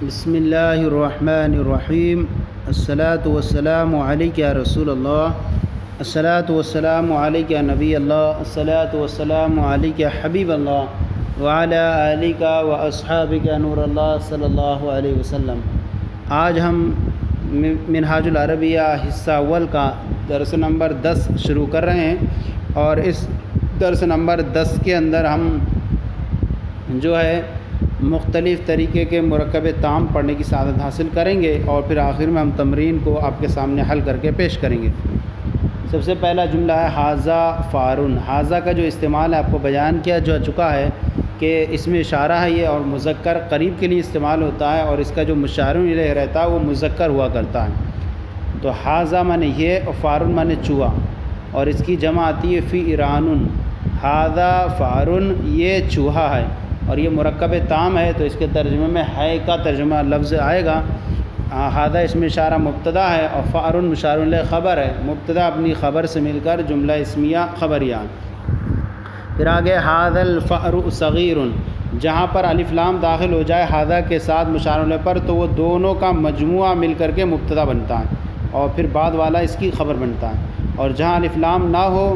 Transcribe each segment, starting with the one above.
بسم اللہ الرحمن الرحیم الصلاۃ والسلام علیک یا رسول اللہ الصلاۃ والسلام علیک یا نبی اللہ الصلاۃ والسلام علیک یا حبیب اللہ وعلی آلک و اصحابک نور اللہ صلی اللہ علیہ وسلم۔ آج ہم منہاج العربیہ حصہ اول کا درس نمبر 10 شروع کر رہے ہیں، اور اس درس نمبر 10 کے اندر ہم جو ہے مختلف طریقے کے مرکب تام پڑھنے کی سعادت حاصل کریں گے، اور پھر آخر میں ہم تمرین کو آپ کے سامنے حل کر کے پیش کریں گے۔ سب سے پہلا جملہ ہے حاذا فارن۔ حاذا کا جو استعمال ہے آپ کو بیان کیا جا چکا ہے کہ اس میں اشارہ ہے یہ، اور مذکر قریب کے لیے استعمال ہوتا ہے، اور اس کا جو مشار الیہ رہتا ہے وہ مذکر ہوا کرتا ہے۔ تو حاذا مانے یہ، اور فارن مانے چوہا، اور اس کی جمع آتی ہے فی ایران۔ حاذا فارن، یہ چوہا ہے، اور یہ مرکب تام ہے، تو اس کے ترجمے میں ہے کا ترجمہ لفظ آئے گا۔ حاذا اس میں اشارہ مبتدا ہے، اور فارن مشار الیہ خبر ہے، مبتدا اپنی خبر سے مل کر جملہ اسمیہ خبریہ۔ پھر آگے حاذا الفأر صغیر، جہاں پر الف لام داخل ہو جائے حاذا کے ساتھ مشار الیہ پر، تو وہ دونوں کا مجموعہ مل کر کے مبتدا بنتا ہے، اور پھر بعد والا اس کی خبر بنتا ہے۔ اور جہاں الف لام نہ ہو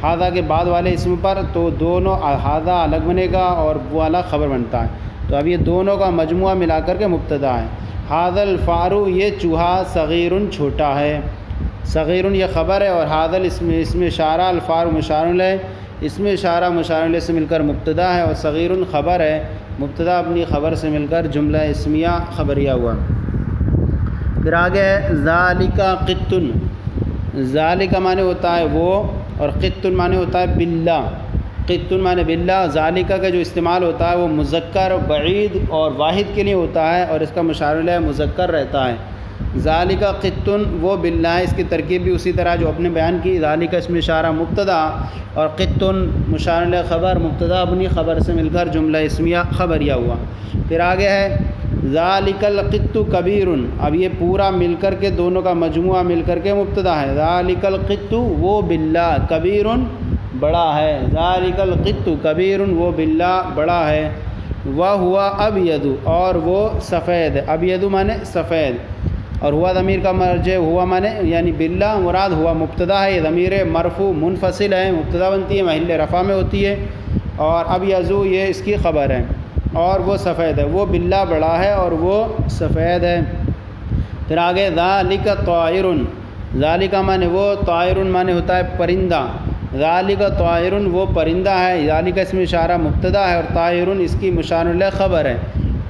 حاذا کے بعد والے اسم پر، تو دونوں حاذا الگ بنے گا اور وہ والا خبر بنتا ہے۔ تو اب یہ دونوں کا مجموعہ ملا کر کے مبتدا ہے۔ حاذا الفأر، یہ چوہا، صغیر چھوٹا ہے۔ صغیر یہ خبر ہے، اور حاذا اسم اشارہ، الفأر مشار الیہ، اسم اشارہ مشار الیہ سے مل کر مبتدا ہے، اور صغیر خبر ہے، مبتدا اپنی خبر سے مل کر جملہ اسمیہ خبریہ ہوا۔ پھر آگے ہے ذالک قط۔ ذالک معنی ہوتا ہے وہ، اور قط معنی ہوتا ہے باللہ۔ قط معنی باللہ۔ ذالک کا جو استعمال ہوتا ہے وہ مذکر، بعید اور واحد کے لیے ہوتا ہے، اور اس کا مشار الیہ مذکر رہتا ہے۔ ذالک قط وہ باللہ، اس کی ترکیب بھی اسی طرح جو اپنے بیان کی۔ ذالک اسم اشارہ مبتدا، اور قط مشار الیہ خبر، مبتدا اپنی خبر سے مل کر جملہ اسمیہ خبریہ ہوا۔ پھر آگے ہے ذالک القط کبیر۔ اب یہ پورا مل کر کے دونوں کا مجموعہ مل کر کے مبتدا ہے۔ ذالک القط وہ باللہ، کبیر بڑا ہے۔ ذالک القط کبیر وہ باللہ بڑا ہے۔ وہو ابید، اور وہ سفید ہے۔ ابید مانے سفید، اور ہوا ضمیر کا مرجع، ہوا مانے یعنی باللہ مراد ہوا مبتدا ہے، یہ ضمیر مرفوع منفصل ہے، مبتدا بنتی ہے، محل رفع میں ہوتی ہے، اور ابیض یہ اس کی خبر ہے، اور وہ سفید ہے۔ وہ باللہ بڑا ہے اور وہ سفید ہے۔ پھر آگے ذالک طائر۔ ذالک مانے وہ، طائر مانے ہوتا ہے پرندہ۔ ذالک طائر وہ پرندہ ہے۔ ذالک اسم اشارہ مبتدا ہے، اور طائر اس کی مشار الیہ خبر ہے،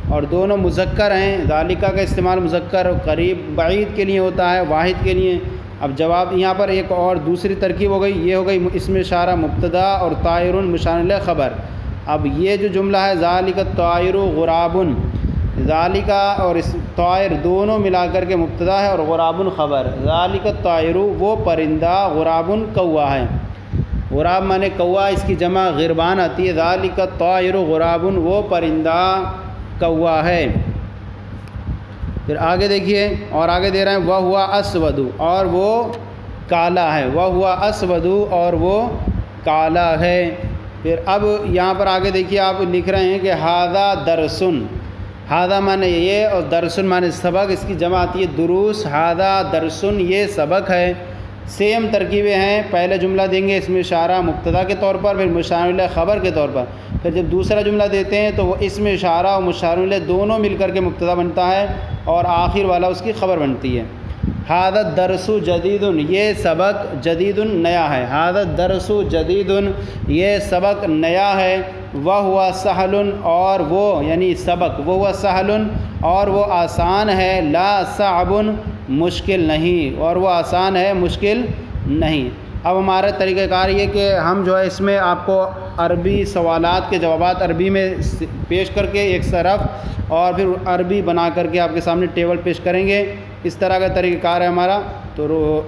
اور دونوں مذکر ہیں۔ ذالک کا استعمال مذکر قریب بعید کے لیے ہوتا ہے، واحد کے لیے۔ اب جواب یہاں پر ایک اور دوسری ترکیب ہو گئی، یہ ہو گئی اسم اشارہ مبتدا اور طائر مشار الیہ خبر۔ اب یہ جو جملہ ہے ذالک الطائر غراب، ذالک اور اس طائر دونوں ملا کر کے مبتدا ہے، اور غراب خبر۔ ذالک الطائر وہ پرندہ، غراب کوا ہے۔ غراب مانے کوا، اس کی جمع غربان آتی ہے۔ ذالک الطائر غراب وہ پرندہ کوا ہے۔ پھر آگے دیکھیے، اور آگے دے رہے ہیں وہو اسود، اور وہ کالا ہے۔ وہو اسود اور وہ کالا ہے۔ پھر اب یہاں پر آگے دیکھیے، آپ لکھ رہے ہیں کہ ھذا درسن۔ ھذا مانے یہ، اور درسن مانے سبق، اس کی جمع آتی ہے دروس۔ ھذا درسن یہ سبق ہے۔ سیم ترکیبیں ہیں، پہلے جملہ دیں گے اس میں اشارہ مبتدا کے طور پر، پھر مشار الیہ خبر کے طور پر، پھر جب دوسرا جملہ دیتے ہیں تو وہ اس میں اشارہ اور مشار الیہ دونوں مل کر کے مبتدا بنتا ہے، اور آخر والا اس کی خبر بنتی ہے۔ ھذا الدرس جدید، یہ سبق جدید نیا ہے۔ ھذا الدرس جدید یہ سبق نیا ہے۔ وہو سہل، اور وہ یعنی سبق، وہو سہل اور وہ آسان ہے۔ لا صعب مشکل نہیں، اور وہ آسان ہے مشکل نہیں۔ اب ہمارا طریقہ کار یہ کہ ہم جو ہے اس میں آپ کو عربی سوالات کے جوابات عربی میں پیش کر کے ایک طرف، اور پھر عربی بنا کر کے آپ کے سامنے ٹیبل پیش کریں گے، اس طرح کا طریقہ کار ہے ہمارا۔ تو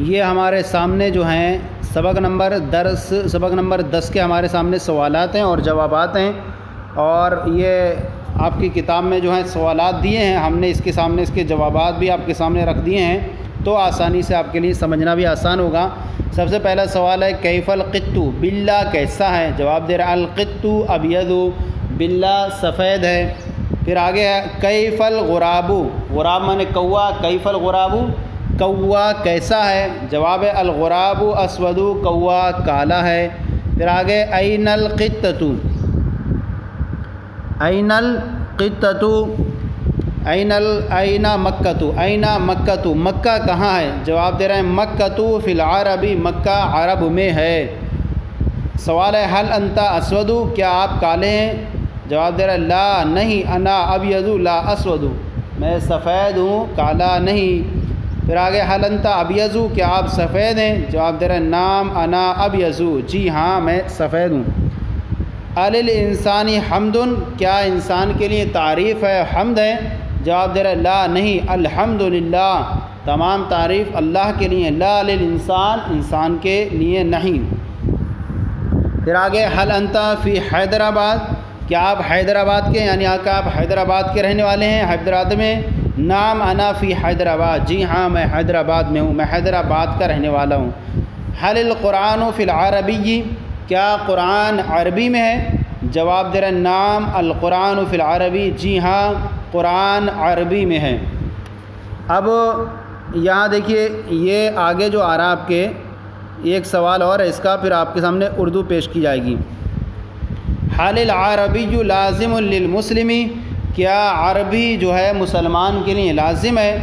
یہ ہمارے سامنے جو ہیں سبق نمبر 10 کے ہمارے سامنے سوالات ہیں اور جوابات ہیں، اور یہ آپ کی کتاب میں جو ہیں سوالات دیے ہیں، ہم نے اس کے سامنے اس کے جوابات بھی آپ کے سامنے رکھ دیے ہیں، تو آسانی سے آپ کے لیے سمجھنا بھی آسان ہوگا۔ سب سے پہلا سوال ہے کیف القط، بلّہ کیسا ہے؟ جواب دے رہا القط ابیض، بلّا سفید ہے۔ پھر آگے ہے کیف الغراب، غراب مانے کوا، کیف الغراب کوا کیسا ہے؟ جواب ہے الغراب اسود، کوا کالا ہے۔ پھر آگے این القطۃ، این القطۃ، این مکۃ، این مکۃ مکہ کہاں ہے؟ جواب دے رہے ہیں مکۃ فی العرب، مکہ عرب میں ہے۔ سوال ہے حل انت اسود، کیا آپ کالے ہیں؟ جواب دے رہا ہے لا نہیں، انا ابیض لا اسود، میں سفید ہوں کالا نہیں۔ پھر آگے حل انت ابیض، کیا آپ سفید ہیں؟ جواب دے رہا ہے نام انا ابیض، جی ہاں میں سفید ہوں۔ الانسانی حمد، کیا انسان کے لیے تعریف ہے، حمد ہے؟ جواب دے رہا ہے لا نہیں، الحمدللہ، تمام تعریف اللہ کے لیے، لا للانسان، انسان کے لیے نہیں۔ پھر آگے حل انت فی حیدرآباد، کیا آپ حیدرآباد کے یعنی آپ حیدرآباد کے رہنے والے ہیں، حیدرآباد میں؟ نام انا فی حیدرآباد، جی ہاں میں حیدرآباد میں ہوں، میں حیدرآباد کا رہنے والا ہوں۔ حل القرآن فی العربی، کیا قرآن عربی میں ہے؟ جواب دے رہے ہیں نام القرآن فی العربی، جی ہاں قرآن عربی میں ہے۔ اب یہاں دیکھیے یہ آگے جو آ رہا آپ کے ایک سوال اور ہے، اس کا پھر آپ کے سامنے اردو پیش کی جائے گی۔ حل العربی لازم للمسلم، کیا عربی جو ہے مسلمان کے لیے لازم ہے؟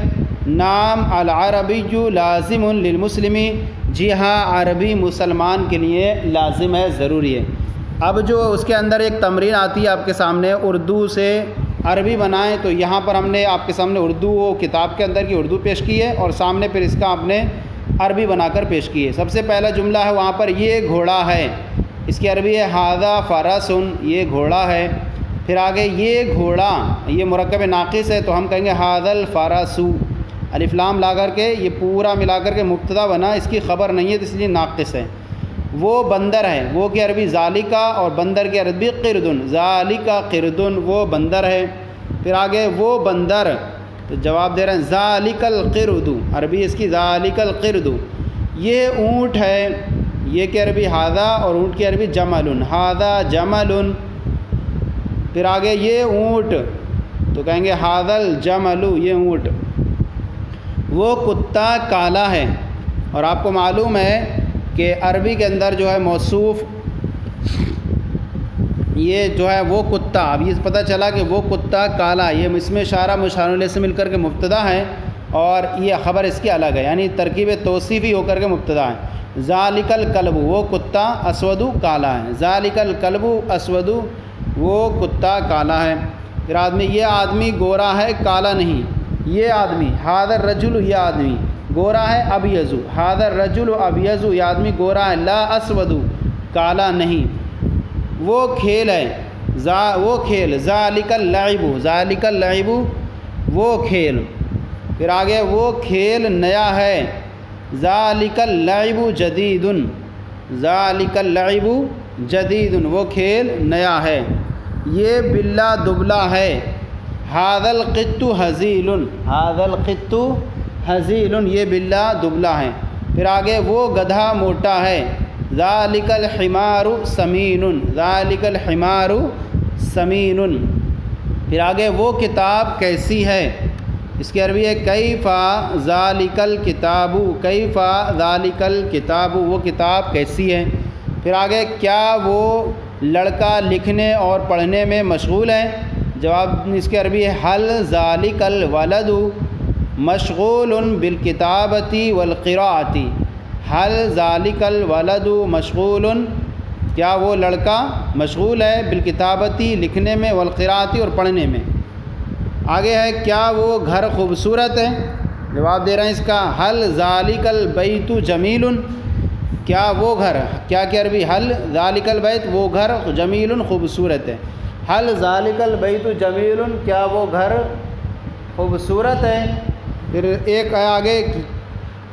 نام العربی لازم للمسلم، جی ہاں عربی مسلمان کے لیے لازم ہے، ضروری ہے۔ اب جو اس کے اندر ایک تمرین آتی ہے آپ کے سامنے، اردو سے عربی بنائیں، تو یہاں پر ہم نے آپ کے سامنے اردو کتاب کے اندر کی اردو پیش کی ہے اور سامنے پھر اس کا آپ نے عربی بنا کر پیش کی ہے۔ سب سے پہلا جملہ ہے وہاں پر یہ گھوڑا ہے، اس کی عربی ہے ھذا فرس، یہ گھوڑا ہے۔ پھر آگے یہ گھوڑا، یہ مرکب ناقص ہے تو ہم کہیں گے ھذا الفرس، الف لام لا کر کے یہ پورا ملا کر کے مبتدا بنا، اس کی خبر نہیں ہے تو اس لیے ناقص ہے۔ وہ بندر ہے، وہ کی عربی ذالکا، اور بندر کی عربی قردن، ذالکا قردن، وہ بندر ہے۔ پھر آگے وہ بندر، تو جواب دے رہے ہیں ذالک القرد، عربی اس کی ذالک القرد۔ یہ اونٹ ہے، یہ کی عربی ھذا، اور اونٹ کی عربی جمل، ھذا جمل۔ پھر آگے یہ اونٹ تو کہیں گے ھذا الجمل، یہ اونٹ۔ وہ کتا کالا ہے، اور آپ کو معلوم ہے کہ عربی کے اندر جو ہے موصوف یہ جو ہے وہ کتا، اب یہ پتہ چلا کہ وہ کتا کالا، یہ اسم اشارہ مشار الیہ سے مل کر کے مبتدا ہے اور یہ خبر اس کی الگ ہے، یعنی ترکیب توصیفی ہو کر کے مبتدا ہے۔ ذالک الکلب، وہ کتا اسود کالا ہے، ذالک الکلب اسود، وہ کتا کالا ہے۔ پھر آدمی، یہ آدمی گورا ہے کالا نہیں، یہ آدمی ھذا الرجل، یہ آدمی گورا ہے ابیض، ھذا الرجل ابیض، یہ آدمی گورا ہے، لا اسود، کالا نہیں۔ وہ کھیل ہے، وہ کھیل، ذالک اللعب، ذالک اللعب، وہ کھیل۔ پھر آگے وہ کھیل نیا ہے، ذالک اللعب جدید، ذالک اللعب جدید، وہ کھیل نیا ہے۔ یہ بلّا دبلا ہے، ھذا القط ھزیل، ھذا القط ھزیل، یہ بلّا دبلا ہے۔ پھر آگے وہ گدھا موٹا ہے، ذالک الحمار سمین، ذالک الحمار سمین۔ پھر آگے وہ کتاب کیسی ہے، اس کی عربی ہے کیف ذالک الکتاب، کیف ذالک الکتاب، وہ کتاب کیسی ہے۔ پھر آگے کیا وہ لڑکا لکھنے اور پڑھنے میں مشغول ہے؟ جواب اس کی عربی ہے حل ذالک الولد مشغول بالکتابۃ والقراءۃ، حل ذالک الولد مشغول، کیا وہ لڑکا مشغول ہے بالکتابۃ، لکھنے میں، والقراءۃ، اور پڑھنے میں۔ آگے ہے کیا وہ گھر خوبصورت ہے؟ جواب دے رہے ہیں اس کا حل ذالک البیت جمیل، کیا وہ گھر، کیا کہ عربی حل ذالک البیت، وہ گھر جمیل خوبصورت ہے، حل ذالک البیت جمیل، کیا وہ گھر خوبصورت ہے۔ پھر ایک ہے آگے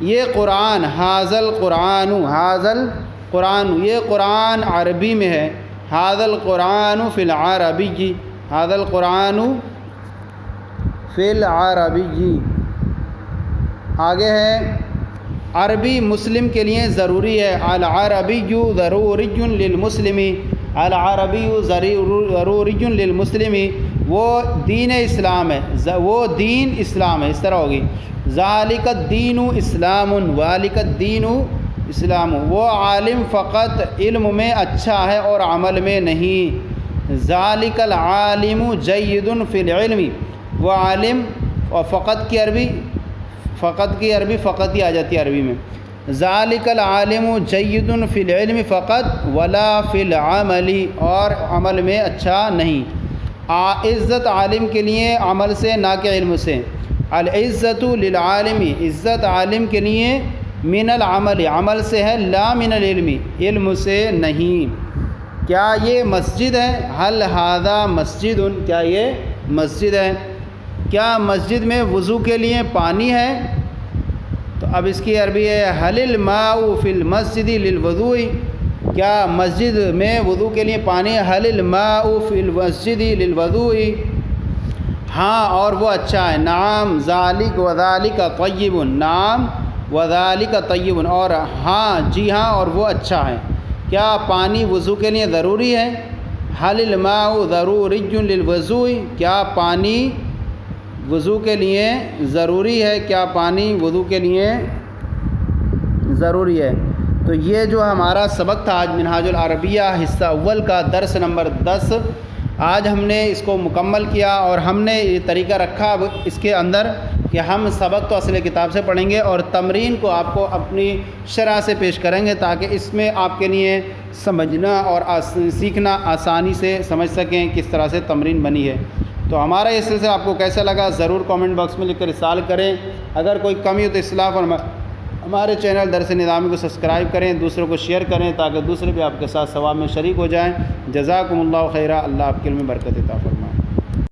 یہ قرآن، ھذا القرآن، ھذا القرآن، یہ قرآن عربی میں ہے، ھذا القرآن فی العربی، ھذا القرآن فی العربی۔ آگے ہے عربی مسلم کے لیے ضروری ہے، العربی ضروری للمسلم، العربی ضروری للمسلم، وہ دین اسلام ہے، وہ دین اسلام ہے، اس طرح ہوگی ذالک الدین اسلام، والک الدین اسلام، وہ عالم فقط علم میں اچھا ہے اور عمل میں نہیں، ذالک العالم جید فی العلم، وہ عالم، اور فقط کی عربی فقط ہی آ جاتی ہے عربی میں، ذالک العالم جید فی العلم فقط ولا فی العمل، اور عمل میں اچھا نہیں، عزت عالم کے لیے عمل سے نہ کہ علم سے، العزت للعالم، عزت عالم کے لیے من العمل، عمل سے ہے، لا من العلم، علم سے نہیں۔ کیا یہ مسجد ہے؟ حل ھذا مسجد، کیا یہ مسجد ہے؟ کیا مسجد میں وضو کے لیے پانی ہے؟ تو اب اس کی عربی ہے حل الماء فی المسجد للوضوء، کیا مسجد میں وضو کے لیے پانی ہے؟ حل الماء فی المسجد للوضوء، ہاں اور وہ اچھا ہے، نعم ذالک وذالک طیب، نعم وذالک طیب، اور ہاں جی ہاں اور وہ اچھا ہے۔ کیا پانی وضو کے لیے ضروری ہے؟ حل الماء ضروری للوضوء، کیا پانی وضو کے لیے ضروری ہے؟ کیا پانی وضو کے لیے ضروری ہے؟ تو یہ جو ہمارا سبق تھا آج منہاج العربیہ حصہ اول کا درس نمبر 10، آج ہم نے اس کو مکمل کیا، اور ہم نے یہ طریقہ رکھا اب اس کے اندر کہ ہم سبق تو اصل کتاب سے پڑھیں گے اور تمرین کو آپ کو اپنی شرح سے پیش کریں گے، تاکہ اس میں آپ کے لیے سمجھنا اور سیکھنا آسانی سے سمجھ سکیں کس طرح سے تمرین بنی ہے۔ تو ہمارا یہ سلسلہ آپ کو کیسا لگا ضرور کامنٹ باکس میں لکھ کر ارسال کریں، اگر کوئی کمی ہو تو اصلاح اور ہمارے چینل درس نظامی کو سبسکرائب کریں، دوسروں کو شیئر کریں تاکہ دوسرے بھی آپ کے ساتھ ثواب میں شریک ہو جائیں۔ جزاکم اللہ خیرہ، اللہ آپ کے علم میں برکت عطا فرمائے۔